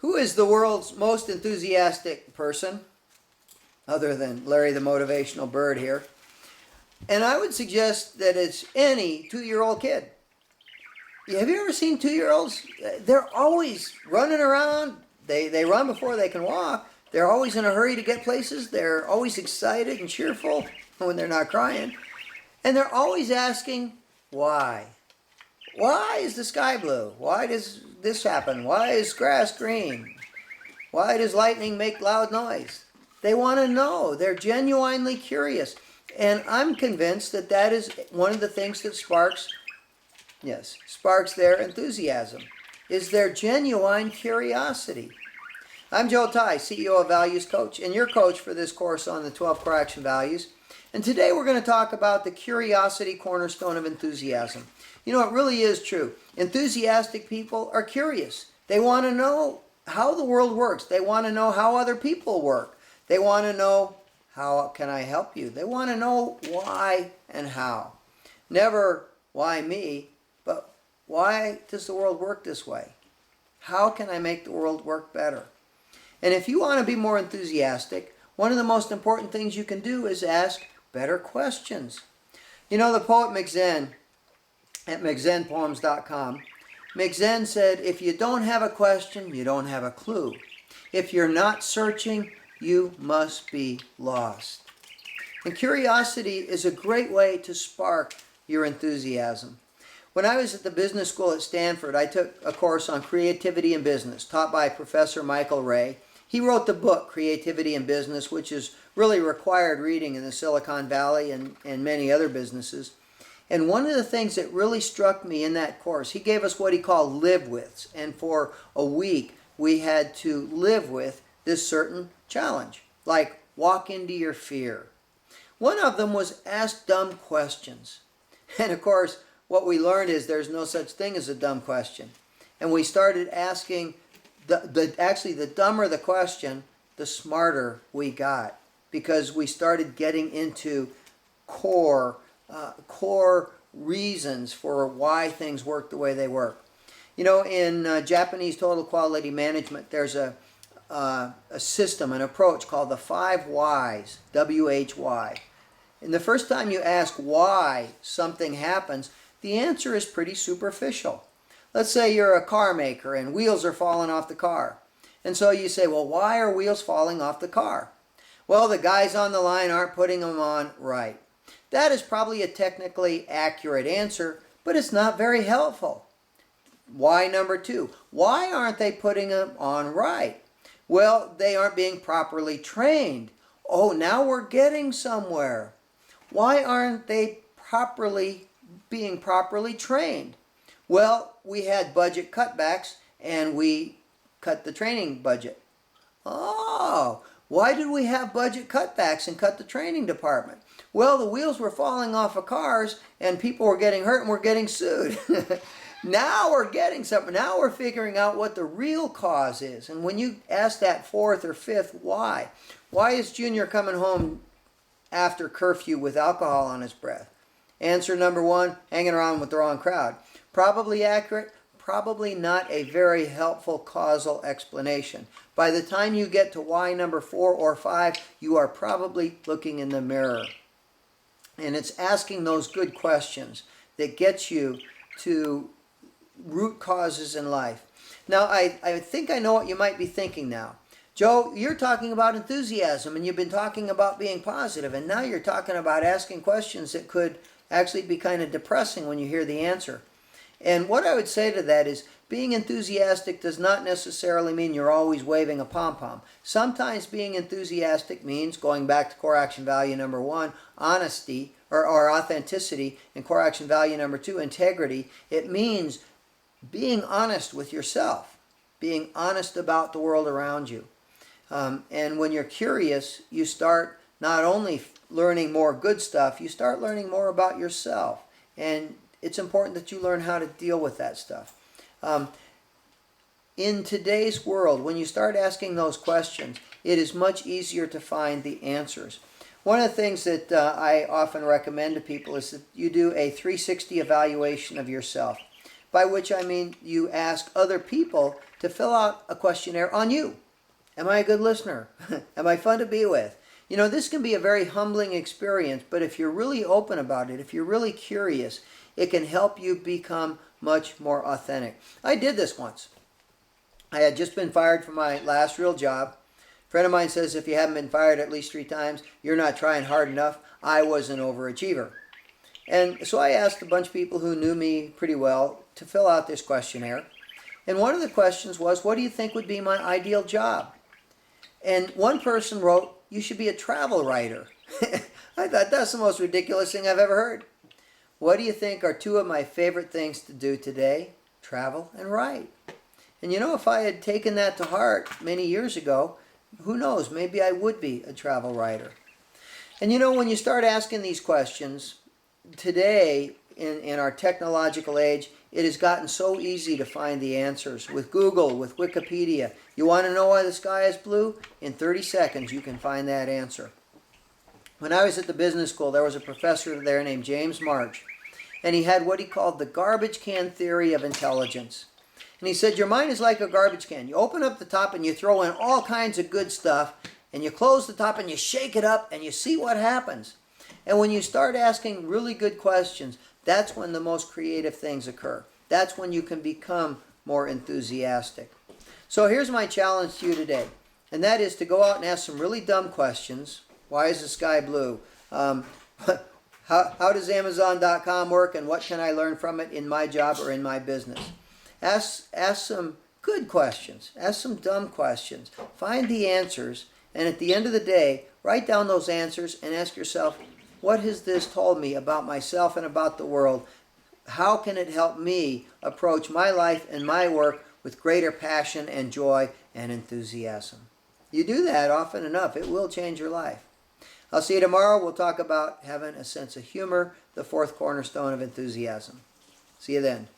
Who is the world's most enthusiastic person, other than Larry the Motivational Bird here? And I would suggest that it's any 2-year-old kid. Have you ever seen 2-year-olds? They're always running around. They run before they can walk. They're always in a hurry to get places. They're always excited and cheerful when they're not crying. And they're always asking, why? Why is the sky blue? Why does this happen? Why is grass green? Why does lightning make loud noise? They want to know. They're genuinely curious. And I'm convinced that that is one of the things that sparks their enthusiasm, is their genuine curiosity. I'm Joe Ty, CEO of Values Coach, and your coach for this course on the 12 Core Action Values. And today we're going to talk about the curiosity cornerstone of enthusiasm. You know, it really is true. Enthusiastic people are curious. They want to know how the world works. They want to know how other people work. They want to know, how can I help you? They want to know why and how. Never why me, but why does the world work this way? How can I make the world work better? And if you want to be more enthusiastic, one of the most important things you can do is ask better questions. You know, the poet McZen at McZenPoems.com, McZen said, if you don't have a question, you don't have a clue. If you're not searching, you must be lost. And curiosity is a great way to spark your enthusiasm. When I was at the business school at Stanford, I took a course on creativity in business taught by Professor Michael Ray. He wrote the book Creativity in Business, which is really required reading in the Silicon Valley and many other businesses. And one of the things that really struck me in that course, he gave us what he called live-withs. And for a week, we had to live with this certain challenge, like walk into your fear. One of them was ask dumb questions. And of course, what we learned is there's no such thing as a dumb question. And we started asking, the dumber the question, the smarter we got, because we started getting into core reasons for why things work the way they work. You know, in Japanese total quality management, there's a system, an approach called the 5 whys, W-H-Y. And the first time you ask why something happens, the answer is pretty superficial. Let's say you're a car maker and wheels are falling off the car. And so you say, well, why are wheels falling off the car? Well, the guys on the line aren't putting them on right. That is probably a technically accurate answer, but it's not very helpful. Why number 2? Why aren't they putting them on right? Well, they aren't being properly trained. Oh, now we're getting somewhere. Why aren't they being properly trained? Well, we had budget cutbacks and we cut the training budget. Oh, why did we have budget cutbacks and cut the training department? Well, the wheels were falling off of cars and people were getting hurt and we're getting sued. Now we're getting something. Now we're figuring out what the real cause is. And when you ask that 4th or 5th why is Junior coming home after curfew with alcohol on his breath? Answer number 1, hanging around with the wrong crowd. Probably accurate, probably not a very helpful causal explanation. By the time you get to why number 4 or 5, you are probably looking in the mirror. And it's asking those good questions that gets you to root causes in life. Now, I think I know what you might be thinking now. Joe, you're talking about enthusiasm and you've been talking about being positive, and now you're talking about asking questions that could actually be kind of depressing when you hear the answer. And what I would say to that is being enthusiastic does not necessarily mean you're always waving a pom-pom. Sometimes being enthusiastic means, going back to core action value number 1, honesty or authenticity, and core action value number 2, integrity. It means being honest with yourself, being honest about the world around you. And when you're curious, you start not only learning more good stuff, you start learning more about yourself. And it's important that you learn how to deal with that stuff. In today's world, when you start asking those questions, it is much easier to find the answers. One of the things that I often recommend to people is that you do a 360 evaluation of yourself. by which I mean you ask other people to fill out a questionnaire on you. Am I a good listener? Am I fun to be with? You know, this can be a very humbling experience, but if you're really open about it, if you're really curious, it can help you become much more authentic. I did this once. I had just been fired from my last real job. A friend of mine says if you haven't been fired at least 3 times, you're not trying hard enough. I was an overachiever. And so I asked a bunch of people who knew me pretty well to fill out this questionnaire. And one of the questions was, what do you think would be my ideal job? And one person wrote, you should be a travel writer. I thought that's the most ridiculous thing I've ever heard. What do you think are 2 of my favorite things to do today? Travel and write. And you know, if I had taken that to heart many years ago, who knows, maybe I would be a travel writer. And you know, when you start asking these questions, today in our technological age, it has gotten so easy to find the answers. With Google, with Wikipedia. You want to know why the sky is blue? In 30 seconds you can find that answer. When I was at the business school, there was a professor there named James March. And he had what he called the garbage can theory of intelligence. And he said, your mind is like a garbage can. You open up the top and you throw in all kinds of good stuff. And you close the top and you shake it up and you see what happens. And when you start asking really good questions, that's when the most creative things occur. That's when you can become more enthusiastic. So here's my challenge to you today. And that is to go out and ask some really dumb questions. Why is the sky blue? How does Amazon.com work, and what can I learn from it in my job or in my business? Ask some good questions. Ask some dumb questions. Find the answers. And at the end of the day, write down those answers and ask yourself, what has this told me about myself and about the world? How can it help me approach my life and my work with greater passion and joy and enthusiasm? You do that often enough, it will change your life. I'll see you tomorrow. We'll talk about having a sense of humor, the 4th cornerstone of enthusiasm. See you then.